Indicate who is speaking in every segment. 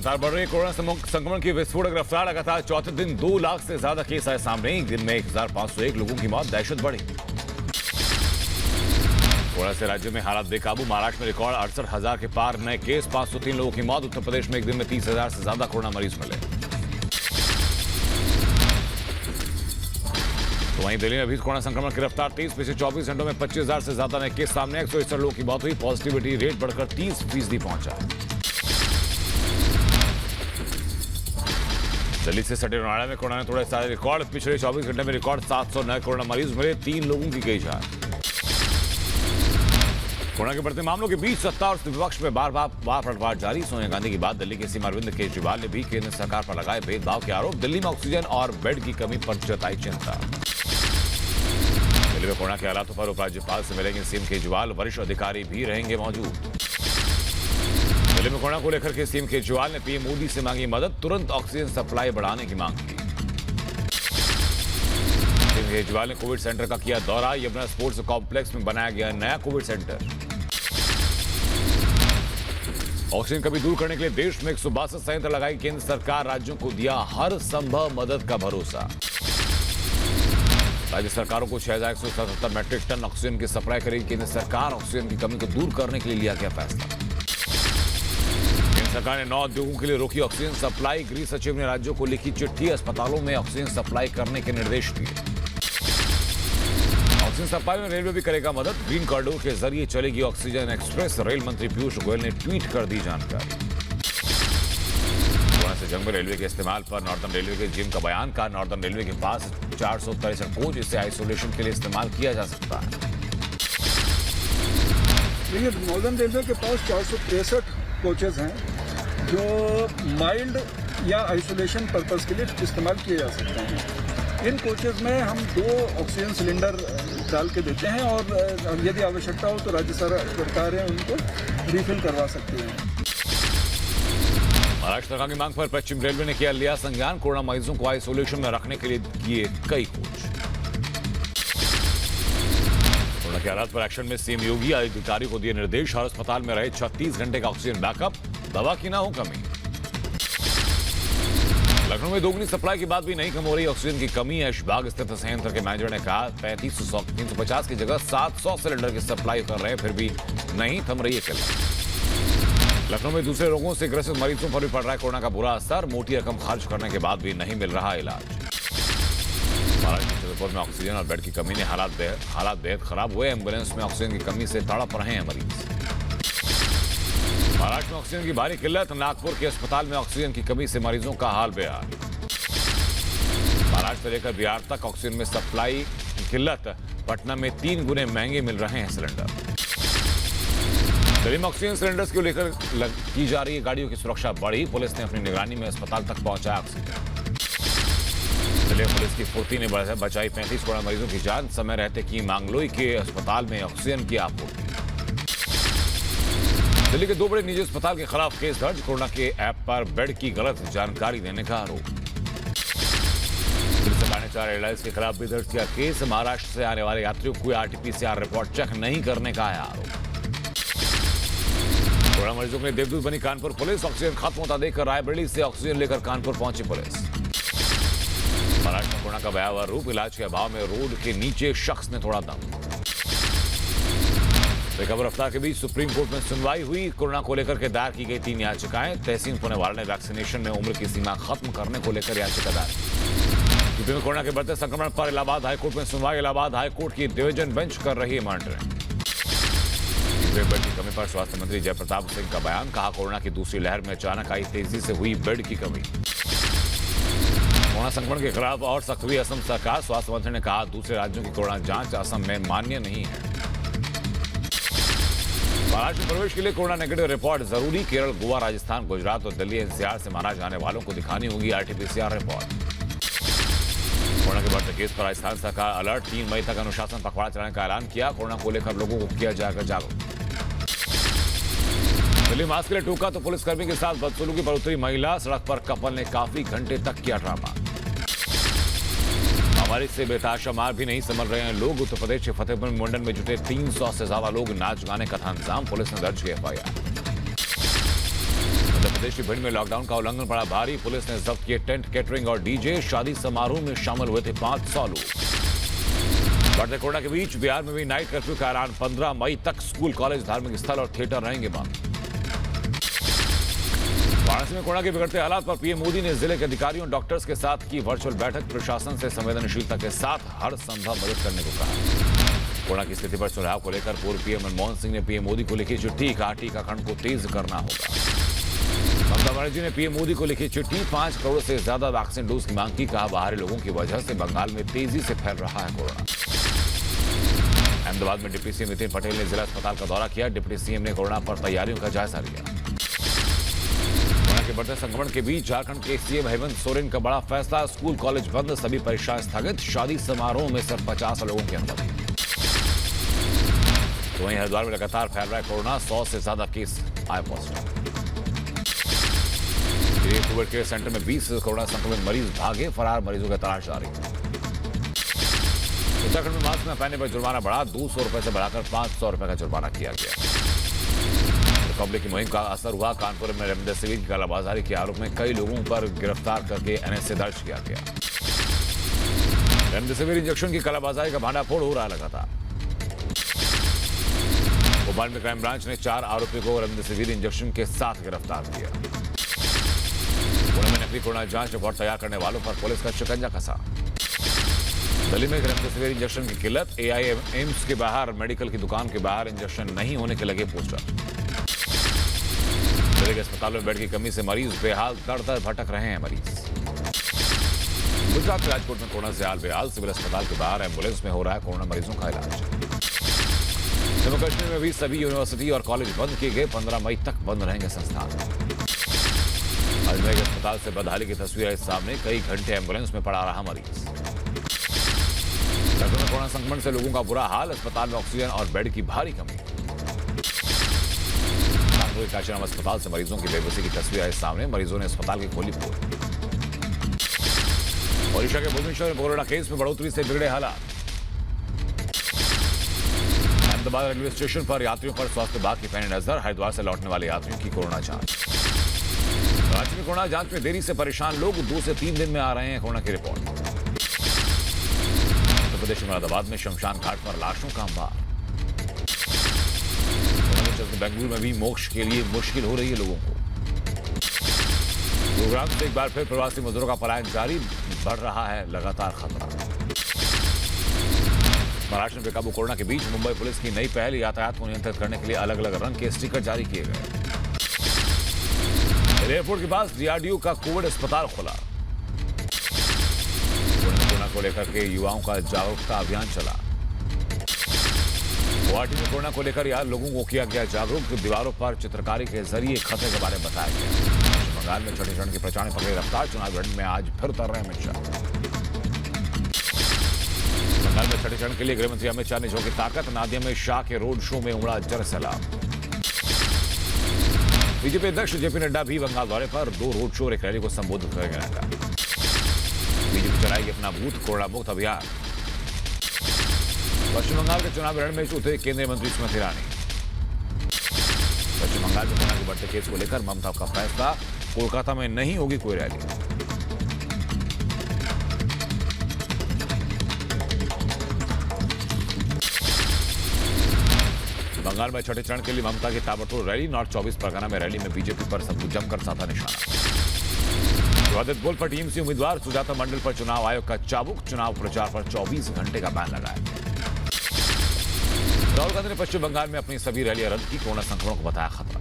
Speaker 1: लगातार बढ़ रही कोरोना संक्रमण की विस्फोटक रफ्तार। लगातार चौथे दिन 2 लाख से ज्यादा केस आए सामने। एक दिन में 1501 लोगों की मौत। दहशत बढ़ी। कोरोना से राज्य में हालात बेकाबू। महाराष्ट्र में रिकॉर्ड 68,000 के पार नए केस। 503 लोगों की मौत। उत्तर प्रदेश में एक दिन में 30,000 से ज्यादा कोरोना मरीज मिले। तो वहीं दिल्ली में भी कोरोना संक्रमण की रफ्तार तेज। पिछले 24 घंटों में 25,000 से ज्यादा नए केस सामने। 161 लोगों की मौत हुई। पॉजिटिविटी रेट बढ़कर 30% पहुंचा। दिल्ली से सटे नोएडा में कोरोना ने थोड़े सारे रिकॉर्ड। पिछले 24 घंटे में रिकॉर्ड 700 नए कोरोना मरीज मिले। 3 लोगों की गई जान। कोरोना के बढ़ते मामलों के बीच सत्ता और विपक्ष में बार पलटवार जारी। सोनिया गांधी की बात दिल्ली के सीएम अरविंद केजरीवाल ने भी केंद्र सरकार पर लगाए भेदभाव के आरोप। दिल्ली में ऑक्सीजन और बेड की कमी पर जताई चिंता। दिल्ली में कोरोना के हालातों पर उपराज्यपाल से मिलेंगे सीएम केजरीवाल। वरिष्ठ अधिकारी भी रहेंगे मौजूद। दिल्ली में कोरोना को लेकर के सीएम केजरीवाल ने पीएम मोदी से मांगी मदद। तुरंत ऑक्सीजन सप्लाई बढ़ाने की मांग की। सीएम केजरीवाल ने कोविड सेंटर का किया दौरा। यमुना स्पोर्ट्स कॉम्प्लेक्स में बनाया गया नया कोविड सेंटर। ऑक्सीजन कमी दूर करने के लिए देश में 162 संयंत्र लगाई केंद्र सरकार। राज्यों को दिया हर संभव मदद का भरोसा। राज्य सरकारों को 6,177 मैट्रिक टन ऑक्सीजन की सप्लाई करेगी केंद्र सरकार। ऑक्सीजन की कमी को दूर करने के लिए लिया गया फैसला। सरकार ने 9 उद्योगों के लिए रोकी ऑक्सीजन सप्लाई। गृह सचिव ने राज्यों को लिखी चिट्ठी। अस्पतालों में ऑक्सीजन सप्लाई करने के निर्देश दिए। ऑक्सीजन सप्लाई में रेलवे भी करेगा मदद। ग्रीन कॉरिडोर के जरिए चलेगी ऑक्सीजन एक्सप्रेस। रेल मंत्री पीयूष गोयल ने ट्वीट कर दी जानकारी। कोरोना से जंग में रेलवे के इस्तेमाल पर नॉर्दर्न रेलवे के जीएम का बयान। कहा नॉर्दर्न रेलवे के पास 463 कोच, इसे आइसोलेशन के लिए इस्तेमाल किया जा सकता है।
Speaker 2: देखिए, नॉर्दर्न रेलवे के पास 463 कोचेज हैं जो माइल्ड या आइसोलेशन पर्पस के लिए इस्तेमाल किए जा सकते हैं। इन कोचेज में हम 2 ऑक्सीजन सिलेंडर डाल के देते हैं और यदि आवश्यकता हो तो राज्य सरकारें उनको रिफिल करवा सकती हैं।
Speaker 1: महाराष्ट्र सरकार की मांग पर पश्चिम रेलवे ने लिया संज्ञान। कोरोना मरीजों को आइसोलेशन में रखने के लिए किए कई कोच। कोरोना के हालात पर एक्शन में सीएम योगी अधिकारियों को दिए निर्देश। हर अस्पताल में रहे 36 घंटे का ऑक्सीजन बैकअप। दवा की ना हो कमी। लखनऊ में दोगुनी सप्लाई की बात भी नहीं कम हो रही ऑक्सीजन की कमी। ऐशबाग स्थित संयंत्र के मैनेजर ने कहा 350 की जगह 700 सिलेंडर की सप्लाई कर रहे हैं, फिर भी नहीं थम रही है किल्लत। लखनऊ में दूसरे रोगों से ग्रसित मरीजों पर भी पड़ रहा है कोरोना का बुरा असर। मोटी रकम खर्च करने के बाद भी नहीं मिल रहा इलाज। महाराष्ट्र के चित्रपुर में ऑक्सीजन और बेड की कमी ने हालात बेहद खराब हुए। एम्बुलेंस में ऑक्सीजन की कमी से तड़प रहे हैं मरीज। महाराष्ट्र में ऑक्सीजन की भारी किल्लत। नागपुर के अस्पताल में ऑक्सीजन की कमी से मरीजों का हाल बेहाल। महाराष्ट्र से लेकर बिहार तक ऑक्सीजन में सप्लाई की किल्लत। पटना में 3 गुने महंगे मिल रहे हैं सिलेंडर। दिल्ली में ऑक्सीजन सिलेंडर्स को लेकर की जा रही गाड़ियों की सुरक्षा बढ़ी। पुलिस ने अपनी निगरानी में अस्पताल तक पहुंचाया ऑक्सीजन। दिल्ली पुलिस की फुर्ती ने बचाई 35 कोरोना मरीजों की जान। समय रहते की मांगलोई के अस्पताल में ऑक्सीजन की आपूर्ति। दिल्ली के 2 बड़े निजी अस्पताल के खिलाफ केस दर्ज। कोरोना के ऐप पर बेड की गलत जानकारी देने का आरोप। दिल्ली सरकार ने 4 एयरलाइंस के खिलाफ भी दर्ज किया केस। महाराष्ट्र से आने वाले यात्रियों को आरटीपीसीआर रिपोर्ट चेक नहीं करने का है आरोप। कोरोना मरीजों में देवदूत बनी कानपुर पुलिस। ऑक्सीजन खत्म होता देखकर रायबरेली से ऑक्सीजन लेकर कानपुर पहुंची पुलिस। महाराष्ट्र में कोरोना का भयावह रूप। इलाज के अभाव में रोड के नीचे शख्स ने तोड़ा दम। बेखबर रफ्तार के बीच सुप्रीम कोर्ट में सुनवाई हुई। कोरोना को लेकर के दायर की गई 3 याचिकाएं। तहसीन पुणेवाला ने वैक्सीनेशन में उम्र की सीमा खत्म करने को लेकर याचिका दायर। यूपी में कोरोना के बढ़ते संक्रमण पर इलाहाबाद हाईकोर्ट में सुनवाई। इलाहाबाद हाईकोर्ट की डिवीजन बेंच कर रही है मॉनिटरिंग। बेड की कमी पर स्वास्थ्य मंत्री जयप्रताप सिंह का बयान। कहा कोरोना की दूसरी लहर में अचानक आई तेजी से हुई बेड की कमी। कोरोना संक्रमण के खिलाफ और सख्त हुई असम सरकार। स्वास्थ्य मंत्री ने कहा दूसरे राज्यों की कोरोना जांच असम में मान्य नहीं है। महाराष्ट्र में प्रवेश के लिए कोरोना नेगेटिव रिपोर्ट जरूरी। केरल, गोवा, राजस्थान, गुजरात और दिल्ली एनसीआर से महाराष्ट्र जाने वालों को दिखानी होगी आरटीपीसीआर रिपोर्ट। कोरोना के बढ़ते केस पर राजस्थान सरकार अलर्ट। 3 मई तक अनुशासन पखवाड़ा चलाने का ऐलान किया। कोरोना को लेकर लोगों को किया जाएगा जागरूक। दिल्ली मास्क के लिए टूका तो पुलिसकर्मी के साथ बदसलूकी पर उतरी महिला। सड़क पर कपल ने काफी घंटे तक किया ड्रामा। हमारे से बेताशा मार भी नहीं समझ रहे हैं लोग। उत्तर प्रदेश के फतेहपुर मुंडन में जुटे 300 से ज्यादा लोग। नाच गाने का था इंतजाम। पुलिस ने दर्ज किया एफआईआर। प्रदेश की भिंड में लॉकडाउन का उल्लंघन पड़ा भारी। पुलिस ने जब्त किए टेंट, कैटरिंग और डीजे। शादी समारोह में शामिल हुए थे 500 लोग। बढ़ते कोरोना के बीच बिहार में भी नाइट कर्फ्यू का ऐलान। 15 मई तक स्कूल, कॉलेज, धार्मिक स्थल और थिएटर रहेंगे बंद। वाराणसी में कोरोना के बिगड़ते हालात पर पीएम मोदी ने जिले के अधिकारियों और डॉक्टर्स के साथ की वर्चुअल बैठक। प्रशासन से संवेदनशीलता के साथ हर संभव मदद करने को कहा। कोरोना की स्थिति पर सुझाव को लेकर पूर्व पीएम मनमोहन सिंह ने पीएम मोदी को लिखी चिट्ठी। कहा टीकाकरण को तेज करना होगा। ममता बनर्जी ने पीएम मोदी को लिखी चिट्ठी। 5 करोड़ से ज्यादा वैक्सीन डोज की मांग की। कहा बाहरी लोगों की वजह से बंगाल में तेजी से फैल रहा है कोरोना। अहमदाबाद में डिप्टी सीएम नितिन पटेल ने जिला अस्पताल का दौरा किया। डिप्टी सीएम ने कोरोना पर तैयारियों का जायजा लिया। कोरोना के बढ़ते संक्रमण के बीच झारखंड के सीएम हेमंत सोरेन का बड़ा फैसला। स्कूल, कॉलेज बंद, सभी परीक्षाएं स्थगित। शादी समारोह में सिर्फ 50 लोगों की अनुमति। तो वहीं हरिद्वार में लगातार फैल रहा है कोरोना। 100 से ज्यादा केस आए पॉजिटिव। कोविड केयर सेंटर में 20 कोरोना संक्रमित मरीज भागे। फरार मरीजों की तलाश जारी। उत्तराखंड में मास्क न पहनने पर जुर्माना बढ़ा। 200 रुपए से बढ़ाकर 500 रुपए का जुर्माना किया गया। रिपब्लिक की मुहिम का असर हुआ। कानपुर में रेमडेसिविर की कालाबाजारी के आरोप में कई लोगों पर गिरफ्तार करके एनएसए दर्ज किया गया। रेमडेसिविर इंजेक्शन की कालाबाजारी का भांडाफोड़ हो रहा लगातार। भोपाल में क्राइम ब्रांच ने 4 आरोपियों को रेमडेसिविर इंजेक्शन के साथ गिरफ्तार किया। पुणे में नकली कोरोना जांच रिपोर्ट तैयार करने वालों पर पुलिस का शिकंजा कसा। दिल्ली में रेमडेसिविर इंजेक्शन की किल्लत। एम्स के बाहर, मेडिकल की दुकान के बाहर इंजेक्शन नहीं होने के लगे पोस्टर। दिल्ली के अस्पतालों में बेड की कमी से मरीज बेहाल, दर भटक रहे हैं मरीज। गुजरात के राजकोट में कोरोना से हाल बेहाल। सिविल अस्पताल के बाहर एम्बुलेंस में हो रहा है कोरोना मरीजों का इलाज। जम्मू कश्मीर में भी सभी यूनिवर्सिटी और कॉलेज बंद किए गए। 15 मई तक बंद रहेंगे संस्थान। अजमेर के अस्पताल से बदहाली की तस्वीर आई सामने। कई घंटे एम्बुलेंस में पड़ा रहा मरीज। लखनऊ में कोरोना संक्रमण से लोगों का बुरा हाल। अस्पताल में ऑक्सीजन और बेड की भारी कमी। कानपुर के काशीराम अस्पताल से मरीजों की बेबसी की तस्वीर आई सामने। मरीजों ने अस्पताल की खोली पोल। ओडिशा के भुवनेश्वर में कोरोना केस में बढ़ोतरी से बिगड़े हालात। अहमदाबाद रेलवे स्टेशन पर यात्रियों पर स्वास्थ्य विभाग की पैनी नजर। हरिद्वार से लौटने वाले यात्रियों की कोरोना जांच। राज्य में कोरोना जांच में देरी से परेशान लोग। 2 से 3 दिन में आ रहे हैं कोरोना की रिपोर्ट। उत्तर प्रदेश में मुरादाबाद में शमशान घाट पर लाशों का अंबार। चलते बेंगलुरु में भी मोक्ष के लिए मुश्किल हो रही है लोगों को। गुरुग्राम से एक बार फिर प्रवासी मजदूरों का पलायन जारी। बढ़ रहा है लगातार खतरा। महाराष्ट्र में बेकाबू कोरोना के बीच मुंबई पुलिस की नई पहल। यातायात को नियंत्रित करने के लिए अलग अलग रंग के स्टिकर जारी किए गए। एयरपोर्ट के पास डीआरडीओ का कोविड अस्पताल खुला। कोरोना को लेकर के युवाओं का जागरूकता अभियान चला। गुवाहाटी में कोरोना को लेकर यहाँ लोगों को किया गया जागरूक। दीवारों पर चित्रकारी के जरिए खतरे के बारे में बताया गया। बंगाल में छठे चरण के प्रचार ने पकड़ी रफ्तार। चुनाव लड़ने में आज फिर उतर रहे अमित शाह। बंगाल में छठे चरण के लिए गृहमंत्री अमित शाह ने झोंकी ताकत। नादिया में शाह के रोड शो में उमड़ा जरसैलाब। बीजेपी अध्यक्ष जेपी नड्डा भी बंगाल दौरे पर। 2 रोड शो और एक रैली को संबोधित करेंगे नड्डा। बीजेपी चलाएगी अपना बूथ कोरोना मुक्त अभियान। पश्चिम बंगाल के चुनाव रण में उतरे केंद्रीय मंत्री स्मृति ईरानी। पश्चिम बंगाल में कोरोना के बढ़ते केस को लेकर ममता का फैसला। कोलकाता में नहीं होगी कोई रैली। बंगाल में छठे चरण के लिए ममता की ताबड़तोड़ रैली। नॉर्थ 24 परगना में रैली में बीजेपी पर सब जमकर साधा निशाना। विवादित पुल पर टीएमसी उम्मीदवार सुजाता मंडल पर चुनाव आयोग का चाबुक। चुनाव प्रचार पर 24 घंटे का बैन लगाया। राहुल गांधी ने पश्चिम बंगाल में अपनी सभी रैलियां रद्द की। कोरोना संक्रमण को बताया खतरा।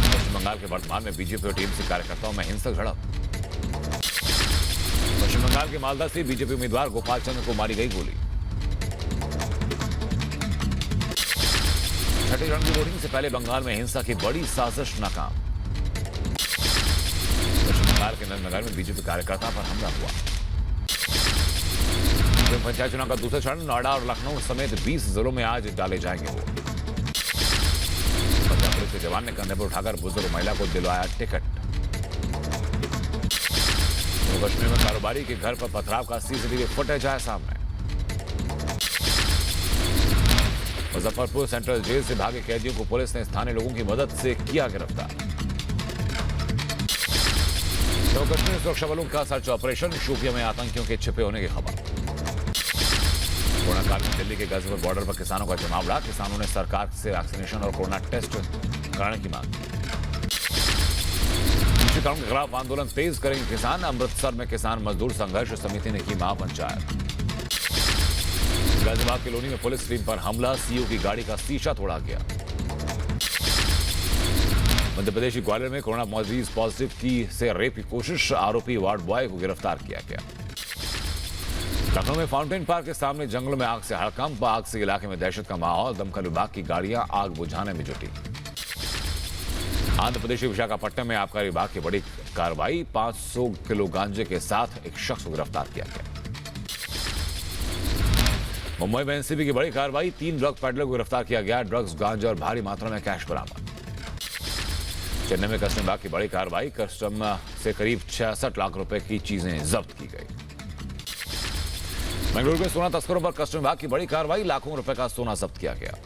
Speaker 1: पश्चिम बंगाल के वर्तमान में बीजेपी और टीएमसी कार्यकर्ताओं में हिंसक झड़प। पश्चिम बंगाल के मालदा से बीजेपी उम्मीदवार गोपाल चंद्र को मारी गई गोली। छठे चरण की वोटिंग से पहले बंगाल में हिंसा की बड़ी साजिश नाकाम। पश्चिम बंगाल के नंदनगर में बीजेपी कार्यकर्ता पर हमला हुआ। पंचायत चुनाव का दूसरा चरण नोएडा और लखनऊ समेत 20 जिलों में आज डाले जाएंगे वोट। पंजाब पुलिस के जवान ने कंधे पर उठाकर बुजुर्ग महिला को दिलवाया टिकट। कश्मीर में कारोबारी के घर पर पथराव का सीसीटीवी फुटेज आया सामने। मुजफ्फरपुर सेंट्रल जेल से भागे कैदियों को पुलिस ने स्थानीय लोगों की मदद से किया गिरफ्तार। जम्मू कश्मीर सुरक्षा बलों का सर्च ऑपरेशन, शोपियां में आतंकियों के छिपे होने की खबर। कोरोना काल में दिल्ली के गाजीपुर बॉर्डर पर किसानों का जमावड़ा, किसानों ने सरकार से वैक्सीनेशन और कोरोना टेस्ट कराने की मांग। कृषि कानून के खिलाफ आंदोलन तेज करेंगे किसान, अमृतसर में किसान मजदूर संघर्ष समिति ने की महापंचायत। गाजियाबाद के लोनी में पुलिस टीम पर हमला, सीओ की गाड़ी का शीशा तोड़ा गया। मध्य प्रदेश के ग्वालियर में कोरोना मरीज पॉजिटिव की से रेप की कोशिश, आरोपी वार्ड बॉय को गिरफ्तार किया गया। लखनऊ में फाउंटेन पार्क के सामने जंगलों में आग से हड़कंप, आग से इलाके में दहशत का माहौल, दमकल विभाग की गाड़ियां आग बुझाने में जुटी। आंध्र प्रदेश के विशाखापट्टनम में आबकारी विभाग की बड़ी कार्रवाई, 500 किलो गांजे के साथ एक शख्स को गिरफ्तार किया गया। मुंबई में एनसीबी की बड़ी कार्रवाई, 3 ड्रग पेडलर को गिरफ्तार किया गया, ड्रग्स, गांजा और भारी मात्रा में कैश बरामद। चेन्नई में कस्टम विभाग की बड़ी कार्रवाई, कस्टम से करीब 66 लाख रुपए की चीजें जब्त की गई। बेंगलुरु में सोना तस्करों पर कस्टम विभाग की बड़ी कार्रवाई, लाखों रुपए का सोना जब्त किया गया।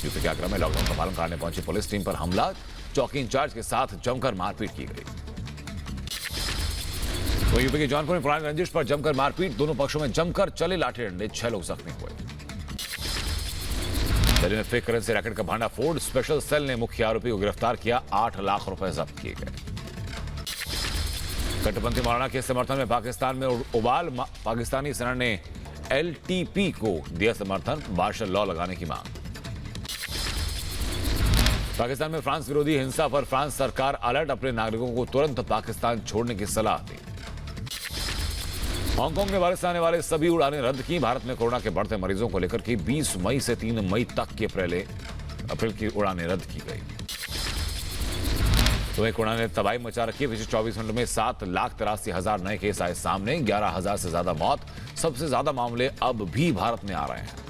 Speaker 1: यूपी के आगरा में लॉकडाउन का पालन कराने पहुंची पुलिस टीम पर हमला, चौकी इंचार्ज के साथ जमकर मारपीट की गई। तो यूपी के जौनपुर में पुरानी रंजिश पर जमकर मारपीट, दोनों पक्षों में जमकर चले लाठी डंडे, 6 लोग जख्मी हुए। दिल्ली में फेक करेंसी रैकेट का भांडाफोड़, स्पेशल सेल ने मुख्य आरोपी को गिरफ्तार किया, 8 लाख रुपए जब्त किए गए। कट्टरपंथी मौलाना के समर्थन में पाकिस्तान में उबाल, पाकिस्तानी सेना ने एलटीपी को दिया समर्थन, मार्शल लॉ लगाने की मांग। पाकिस्तान में फ्रांस विरोधी हिंसा पर फ्रांस सरकार अलर्ट, अपने नागरिकों को तुरंत पाकिस्तान छोड़ने की सलाह दी। हांगकांग के बाहर से आने वाले सभी उड़ानें रद्द की, भारत में कोरोना के बढ़ते मरीजों को लेकर की 20 मई से 3 मई तक की अप्रैल की उड़ानें रद्द की गई। तो कोरोना ने तबाही मचा रखी है, पिछले 24 घंटों में 7,83,000 नए केस आए सामने, 11,000 से ज्यादा मौत, सबसे ज्यादा मामले अब भी भारत में आ रहे हैं।